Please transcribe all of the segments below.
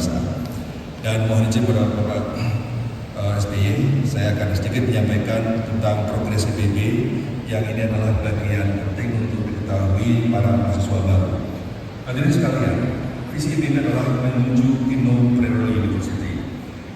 bangsa. Dan mohon izin kepada Bapak SBY, saya akan sedikit menyampaikan tentang progres IPB yang ini adalah bagian penting untuk diketahui para mahasiswa baru. Hadirin sekalian, visi IPB adalah menuju Innopreneur University.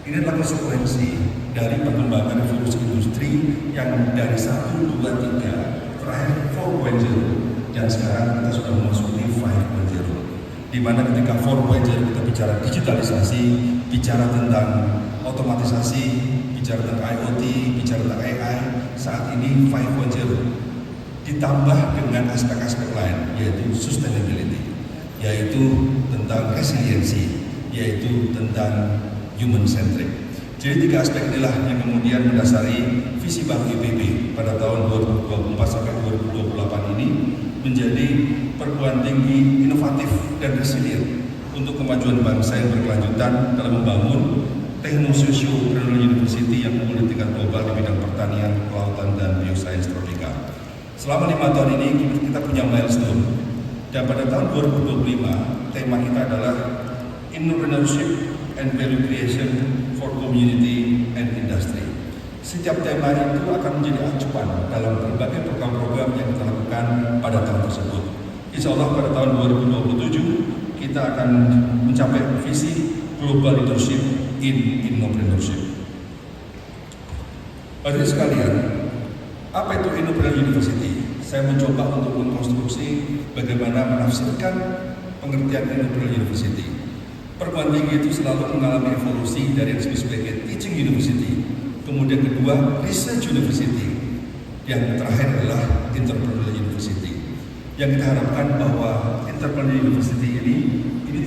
Ini adalah konsekuensi dari perkembangan revolusi industri yang dari 1, 2, 3 terakhir 4.0 dan sekarang kita sudah memasuki 5.0. Di mana ketika 4.0 kita bicara digitalisasi, bicara tentang otomatisasi, bicara tentang IoT, bicara tentang AI, saat ini 5.0 ditambah dengan aspek-aspek lain, yaitu sustainability, yaitu tentang resiliensi, yaitu tentang human centric. Jadi 3 aspek inilah yang kemudian mendasari visi baru IPB pada tahun 2024 sampai 2028 ini menjadi perguruan tinggi inovatif dan resilient untuk kemajuan bangsa yang berkelanjutan dalam membangun Techno-Socio-Preneur University yang unggul di tingkat global di bidang pertanian, kelautan, dan bioscience tropika. Selama 5 tahun ini kita punya milestone, dan pada tahun 2025 tema kita adalah Entrepreneurship and Value Creation for Community and Industry. Setiap tema itu akan menjadi acuan dalam berbagai program-program yang kita lakukan pada tahun tersebut. Insya Allah pada tahun 2027 kita akan mencapai visi Global Leadership in Innopreneurship. Hadirin sekalian, apa itu Innopreneur University? Saya mencoba untuk mengkonstruksi bagaimana menafsirkan pengertian Innopreneur University. Perguruan tinggi itu selalu mengalami evolusi dari yang disebut sebagai teaching university, kemudian kedua research university, yang terakhir adalah entrepreneurial university. Yang kita harapkan bahwa entrepreneurial university ini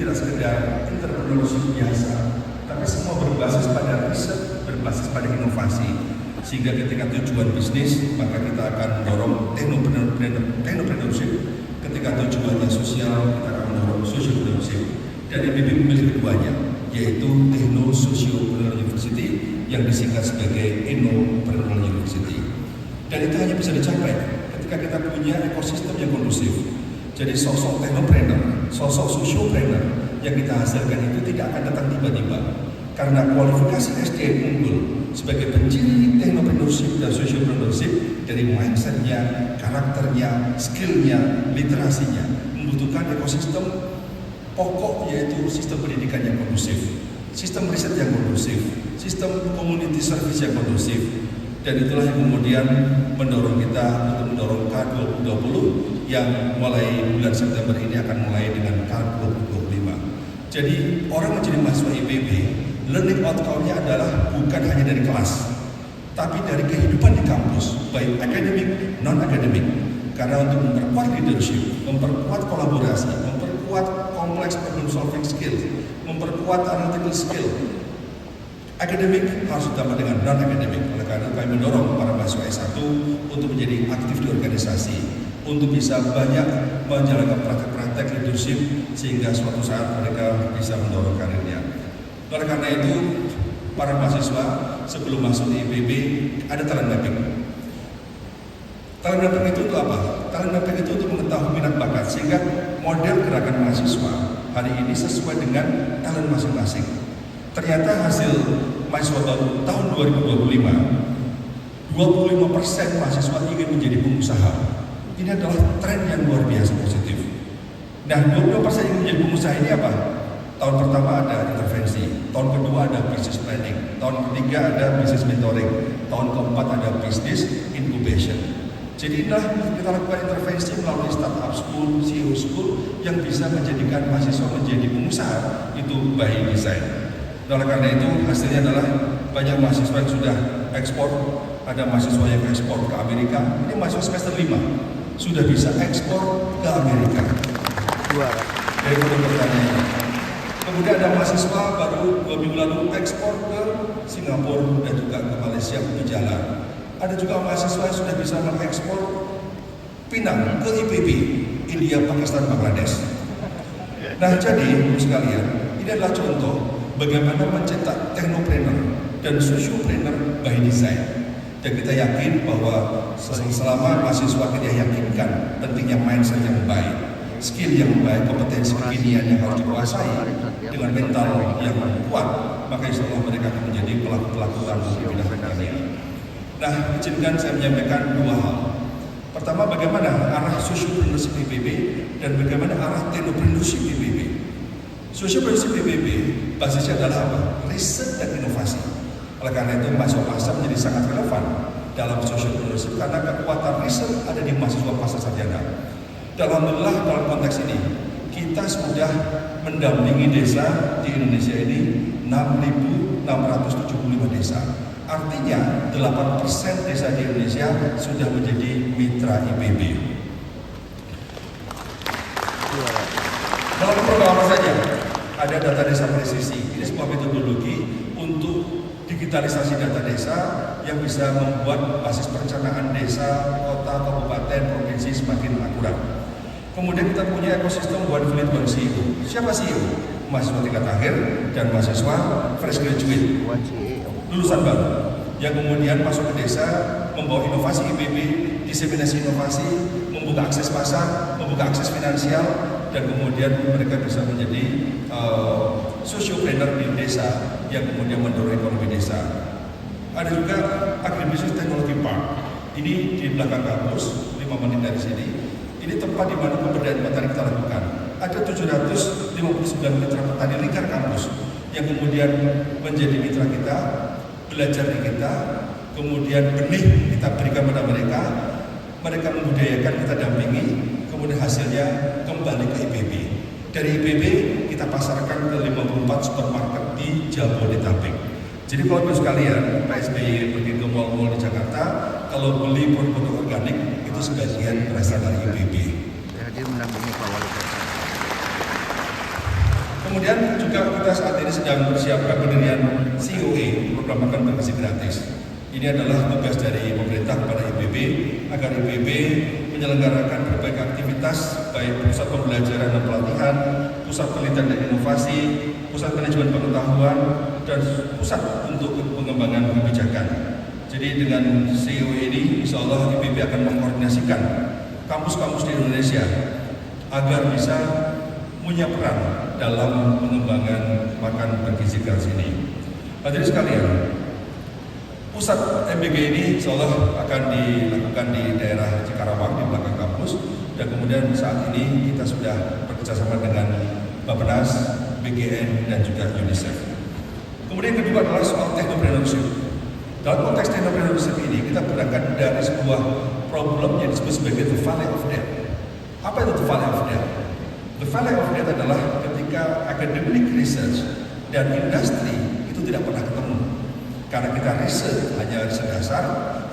tidak sekedar entrepreneurship biasa, tapi semua berbasis pada riset, berbasis pada inovasi, sehingga ketika tujuan bisnis maka kita akan mendorong technopreneurship, ketika tujuannya sosial kita akan mendorong socialpreneurship. Dan IPB memilih keduanya, yaitu Techno-Socio-Preneur University yang disingkat sebagai Innopreneur University. Dan itu hanya bisa dicapai ketika kita punya ekosistem yang kondusif. Jadi sosok technopreneur, sosok sociopreneur yang kita hasilkan itu tidak akan datang tiba-tiba. Karena kualifikasi SDM unggul sebagai penciri technopreneurship dan sociopreneurship dari mindsetnya, karakternya, skillnya, literasinya membutuhkan ekosistem pokok, yaitu sistem pendidikan yang kondusif, sistem riset yang kondusif, sistem community service yang kondusif. Dan itulah yang kemudian mendorong kita untuk mendorong K2020 yang mulai bulan September ini akan mulai dengan K2025. Jadi orang menjadi mahasiswa IPB, learning outcome-nya adalah bukan hanya dari kelas, tapi dari kehidupan di kampus, baik akademik, non-akademik. Karena untuk memperkuat leadership, memperkuat kolaborasi, memperkuat kompleks problem solving skill, memperkuat analytical skill, akademik harus ditambah dengan non-akademik. Oleh karena itu kami mendorong para mahasiswa S1 untuk menjadi aktif di organisasi, untuk bisa banyak menjalankan praktek-praktek leadership sehingga suatu saat mereka bisa mendorong karirnya. Oleh karena itu, para mahasiswa sebelum masuk di IPB ada talent mapping. Talent mapping itu untuk apa? Talent mapping itu untuk mengetahui minat bakat, sehingga model gerakan mahasiswa hari ini sesuai dengan talent masing-masing. Ternyata hasil mahasiswa baru tahun 2025, 25% mahasiswa ingin menjadi pengusaha. Ini adalah tren yang luar biasa positif. Nah, 25% ingin menjadi pengusaha ini apa? Tahun pertama ada intervensi, tahun kedua ada business planning, tahun ketiga ada business mentoring, tahun keempat ada business incubation. Jadi inilah kita lakukan intervensi melalui startup school, CEO school yang bisa menjadikan mahasiswa menjadi pengusaha itu by design. Oleh karena itu hasilnya adalah banyak mahasiswa yang sudah ekspor, ada mahasiswa yang ekspor ke Amerika. Ini mahasiswa semester 5 sudah bisa ekspor ke Amerika. Dari produk pertanian. Kemudian ada mahasiswa baru 2 minggu lalu ekspor ke Singapura dan juga ke Malaysia untuk jalan. Ada juga mahasiswa yang sudah bisa mengekspor pinang ke IPB, India, Pakistan, Bangladesh. Nah, jadi sekalian, ini adalah contoh bagaimana mencetak technopreneur dan sociopreneur by design. Dan kita yakin bahwa selama mahasiswa kita yakinkan pentingnya mindset yang baik, skill yang baik, kompetensi kekinian yang harus dikuasai dengan mental yang kuat, maka insya Allah mereka akan menjadi pelaku-pelaku tangguh di bidang pertanian. Nah, izinkan saya menyampaikan dua hal. Pertama, bagaimana arah sociopreneurship PBB dan bagaimana arah technopreneurship PBB. Sociopreneurship PBB basisnya adalah apa? Riset dan inovasi. Oleh karena itu, mahasiswa pasar menjadi sangat relevan dalam sociopreneurship karena kekuatan riset ada di mahasiswa pasar sarjana. Alhamdulillah dalam konteks ini kita sudah mendampingi desa di Indonesia ini 6.675 desa. Artinya 8% desa di Indonesia sudah menjadi mitra IPB. Dalam program apa saja? Ada data desa presisi. Ini sebuah metodologi untuk digitalisasi data desa yang bisa membuat basis perencanaan desa, kota, kabupaten, provinsi semakin akurat. Kemudian kita punya ekosistem One Village One CEO. Siapa CEO? Mahasiswa tingkat akhir dan mahasiswa fresh graduate, lulusan baru, yang kemudian masuk ke desa, membawa inovasi IPB, diseminasi inovasi, membuka akses pasar, membuka akses finansial, dan kemudian mereka bisa menjadi sociopreneur di desa yang kemudian mendorong ekonomi desa. Ada juga Agribusiness Technology Park. Ini di belakang kampus, 5 menit dari sini. Ini tempat di mana pemberdayaan petani kita lakukan. Ada 759 mitra petani lingkar kampus yang kemudian menjadi mitra kita, belajar di kita, kemudian benih kita berikan pada mereka, mereka membudayakan, kita dampingi, kemudian hasilnya kembali ke IPB. Dari IPB kita pasarkan ke 54 supermarket di Jabodetabek. Jadi kalau ibu sekalian, Pak SBY pergi ke mal-mal di Jakarta, kalau beli produk organik itu sebagian berasal dari IPB. Jadi mendampingi Pak Wali Kota. Kemudian juga kita saat ini sedang mempersiapkan pendirian COA, program makan bergizi gratis. Ini adalah tugas dari pemerintah kepada IPB agar IPB menyelenggarakan berbagai aktivitas baik pusat pembelajaran dan pelatihan, pusat penelitian dan inovasi, pusat manajemen pengetahuan, dan pusat untuk pengembangan kebijakan. Jadi dengan COA ini, insya Allah IPB akan mengkoordinasikan kampus-kampus di Indonesia agar bisa punya peran dalam pengembangan makan bergizi gratis ini. Hadirin sekalian, pusat MBG ini insya Allah akan dilakukan di daerah Cikarawang di belakang kampus, dan kemudian saat ini kita sudah bekerjasama dengan Bappenas, BGN, dan juga UNICEF. Kemudian yang kedua adalah soal technopreneurship. Dalam konteks technopreneurship ini kita berangkat dari sebuah problem yang disebut sebagai the valley of death. Apa itu the valley of death? The valley of death adalah ketika academic research dan industri itu tidak pernah ketemu. Karena kita riset hanya riset dasar,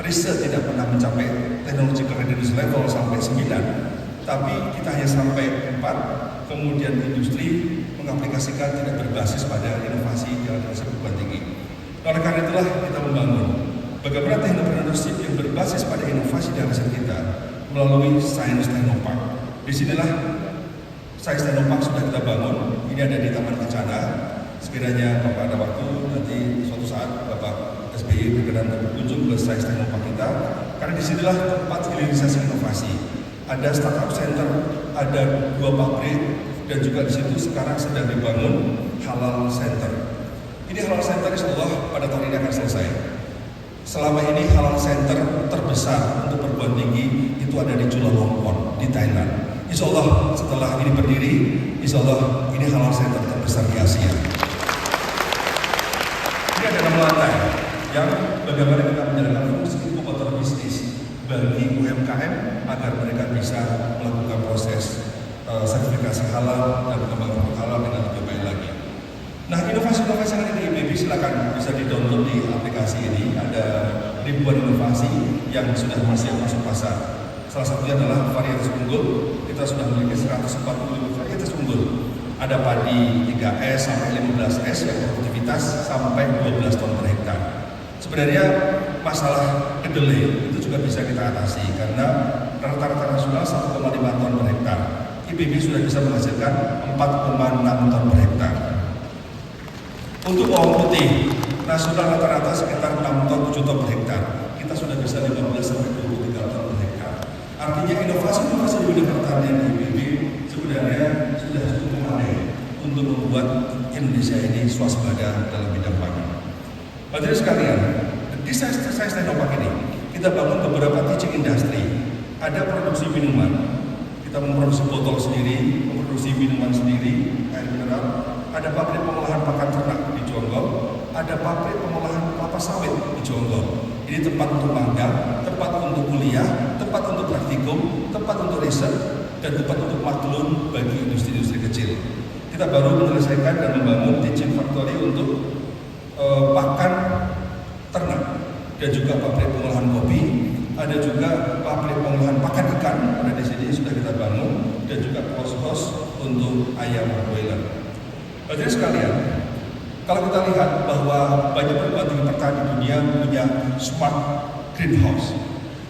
riset tidak pernah mencapai technological readiness level sampai 9, tapi kita hanya sampai 4, kemudian industri mengaplikasikan tidak berbasis pada inovasi yang ada perguruan tinggi. Oleh karena itulah kita membangun bagaimana technopreneurship yang berbasis pada inovasi dan riset kita melalui Science Technopark. Disinilah Science Technopark sudah kita bangun, ini ada di Taman Kencana. Sekiranya Bapak ada waktu, nanti suatu saat Bapak SBY berkenan berkunjung ke Science Technopark kita, karena disinilah tempat hilirisasi inovasi. Ada startup center, ada 2 pabrik, dan juga di situ sekarang sedang dibangun halal center. Ini halal center insya Allah pada tahun ini akan selesai. Selama ini halal center terbesar untuk perguruan tinggi itu ada di Chulalongkorn di Thailand. Insya Allah setelah ini berdiri, insya Allah ini halal center terbesar di Asia. Ini ada 6 lantai yang bagaimana kita menjalankan fungsi inkubator bisnis bagi UMKM agar mereka bisa melakukan proses sertifikasi halal dan pengembangan halal dengan lebih baik lagi. Nah, inovasi-inovasi yang ada di IPB silakan bisa di-download di aplikasi ini. Ada ribuan inovasi yang sudah masuk pasar. Salah satunya adalah varietas unggul. Kita sudah memiliki 145 varietas unggul. Ada padi 3S sampai 15S yang produktivitas sampai 12 ton per hektar. Sebenarnya masalah kedelai itu juga bisa kita atasi karena rata-rata nasional 1,5 ton per hektar. IPB sudah bisa menghasilkan 4,6 ton per hektar. Untuk bawang putih, nasional rata-rata sekitar 6 ton 7 ton per hektar. Kita sudah bisa 15 sampai 23 ton per hektar. Artinya inovasi-inovasi di bidang pertanian di IPB sebenarnya sudah cukup memadai untuk membuat Indonesia ini swasembada dalam bidang pangan. Hadirin sekalian, di Science Technopark ini kita bangun beberapa teaching industry. Ada produksi minuman, kita memproduksi botol sendiri, memproduksi minuman sendiri, air mineral. Ada pabrik pengolahan pakan ternak di Jonggol, ada pabrik pengolahan kelapa sawit di Jonggol. Ini tempat untuk magang, tempat untuk kuliah, tempat untuk praktikum, tempat untuk riset, dan tempat untuk maklun bagi industri-industri kecil. Kita baru menyelesaikan dan membangun teaching factory untuk pakan ternak dan juga pabrik pengolahan kopi. Ada juga pabrik pengolahan pakan ikan, ada di sini sudah kita bangun, dan juga house untuk ayam broiler. Hadirin sekalian, kalau kita lihat bahwa banyak perguruan tinggi pertanian di dunia punya smart greenhouse.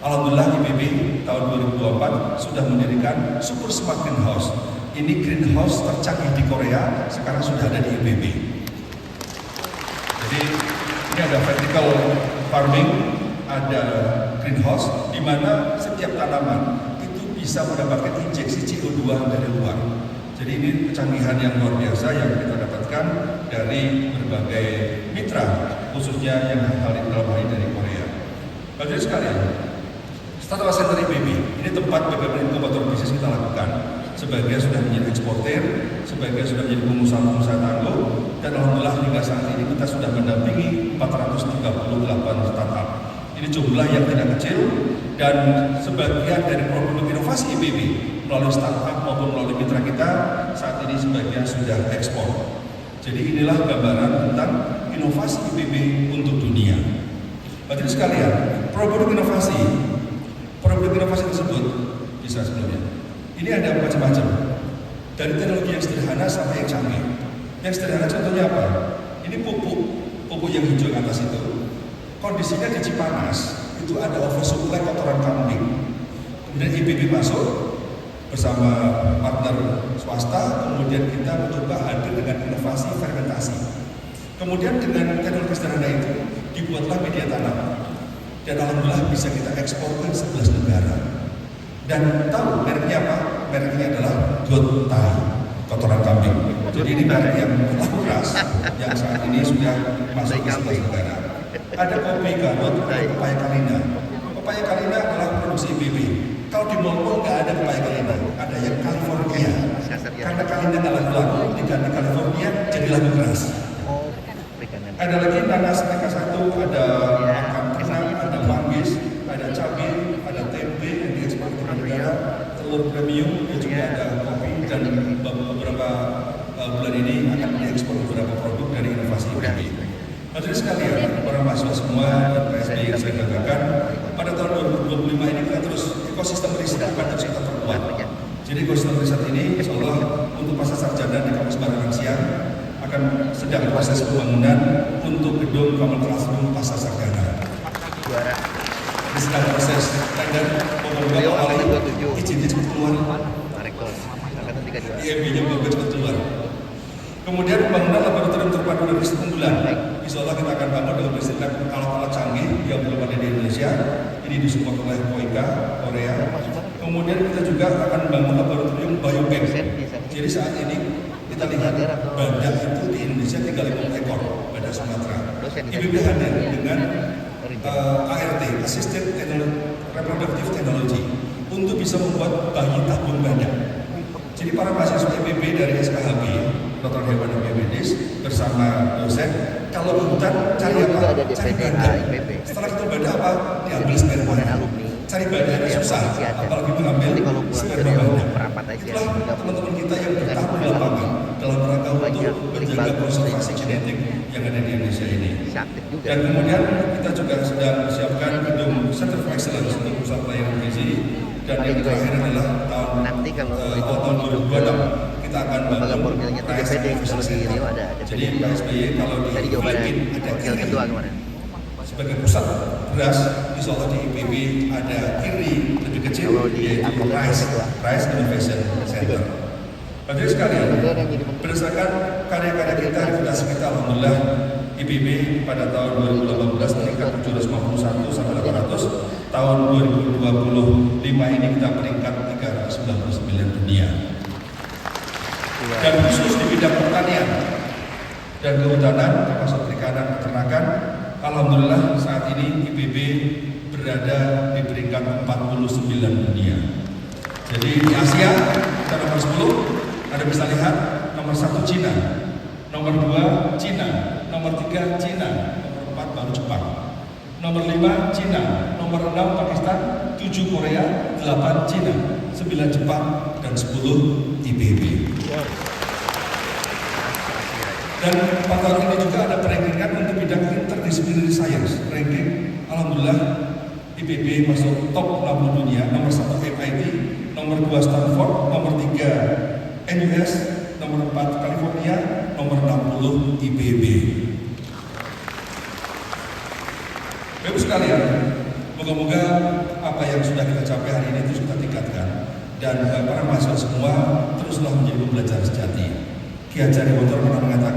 Alhamdulillah IPB tahun 2024 sudah mendirikan super smart greenhouse. Ini greenhouse tercanggih di Korea, sekarang sudah ada di IPB. Jadi ini ada vertical farming, ada greenhouse di mana setiap tanaman itu bisa mendapatkan injeksi CO2 dari luar. Jadi ini kecanggihan yang luar biasa yang kita dapatkan dari berbagai mitra, khususnya yang dalam hal ini dari Korea. Hadirin sekalian, Startup Center IPB ini tempat bagaimana inkubator bisnis kita lakukan. Sebagian sudah menjadi eksportir, sebagian sudah menjadi pengusaha-pengusaha tangguh, dan alhamdulillah hingga saat ini kita sudah mendampingi 438 startup. Ini jumlah yang tidak kecil, dan sebagian dari produk inovasi IPB melalui startup maupun melalui mitra kita saat ini sebagian sudah ekspor. Jadi inilah gambaran tentang inovasi IPB untuk dunia. Hadirin sekalian, produk inovasi tersebut bisa sebelumnya. Ini ada macam-macam, dari teknologi yang sederhana sampai yang canggih. Yang sederhana contohnya apa? Ini pupuk yang hijau ke atas itu. Kondisinya di Cipanas itu ada oversupply kotoran kambing. Kemudian IPB masuk bersama partner swasta, kemudian kita mencoba hadir dengan inovasi fermentasi. Kemudian dengan teknologi sederhana itu dibuatlah media tanam, dan alhamdulillah bisa kita ekspor ke 11 negara. Dan tahu mereknya apa? Mereknya adalah God Thai, kotoran kambing. Jadi ini merek yang laku keras, yang saat ini sudah masuk ke 11 negara. Ada kopi Garut, ada pepaya Kalina. Pepaya Kalina adalah produksi IPB. Kalau di mall nggak ada pepaya Kalina, ada yang California. Karena Kalina nggak laku, diganti California jadi laku keras. Ada lagi nanas MK1, ada makan ternak, ada manggis, ada cabai, ada tempe yang diekspor ke negara, telur premium, dan juga ada kopi, dan beberapa bulan ini akan diekspor beberapa produk dari inovasi IPB. Hadirin sekalian, para mahasiswa semua dan PSB yang saya banggakan, pada tahun 2025 ini kita terus ekosistem riset akan terus kita perkuat. Jadi ekosistem riset ini insya Allah untuk pasca sarjana di kampus Baranang Siang akan sedang proses pembangunan untuk gedung Common Classroom pasca sarjana. Ini sedang proses tender, beberapa kali izinnya cepat keluar, IMB-nya juga cepat keluar. Kemudian pembangunan laboratorium terpadu dan riset unggulan. Insya Allah kita akan bangun dengan menghasilkan alat-alat canggih yang belum ada di Indonesia. Ini disupport oleh KOICA, Korea. Kemudian kita juga akan membangun laboratorium biobank. Jadi saat ini kita lihat badak itu di Indonesia tinggal 5 ekor, badak Sumatera. IPB hadir dengan ART, Assisted Reproductive Technology, untuk bisa membuat bayi tabung badak. Jadi para mahasiswa IPB dari SKHB, Dr. Hewan IPB bersama dosen, kalau hutan cari apa? Cari badak. Setelah itu badak apa? Diambil sperma. Cari badaknya susah, apalagi mengambil sperma badak. Itulah teman-teman kita yang bertahan di lapangan dalam rangka untuk menjaga konservasi genetik yang ada di Indonesia ini. Dan kemudian kita juga sedang menyiapkan gedung Center of Excellence untuk pusat pelayanan gizi. Dan yang terakhir adalah tahun 2026 kita akan bangun rice infusion center. Jadi Pak SBY kalau di Filipina ada KIRI sebagai pusat beras, insya Allah di IPB ada KIRI lebih kecil yaitu Rice Innovation Center. Hadirin sekalian, berdasarkan karya-karya kita, reputasi kita, alhamdulillah IPB pada tahun 2018 meningkat 751 sampai 800. Tahun 2025 ini kita peringkat 399 dunia. dan khusus di bidang pertanian dan kehutanan, termasuk perikanan, peternakan. Alhamdulillah saat ini IPB berada di peringkat 49 dunia. Jadi di Asia kita nomor 10, Anda bisa lihat nomor 1 Cina, nomor 2 Cina, nomor 3 Cina, nomor 4 baru Jepang, nomor 5 Cina, nomor 6 Pakistan, 7 Korea, 8 Cina, 9 Jepang, dan 10 IPB. Dan pada tahun ini juga ada perankingan untuk bidang interdisciplinary science. Ranking, alhamdulillah IPB masuk top 60 dunia, nomor 1 MIT, nomor 2 Stanford, nomor 3 NUS, nomor 4 California, nomor 60 IPB. Bapak sekalian, moga-moga apa yang sudah kita capai hari ini terus kita tingkatkan, dan para mahasiswa semua teruslah menjadi pembelajar sejati. Ki Hajar Dewantara pernah mengatakan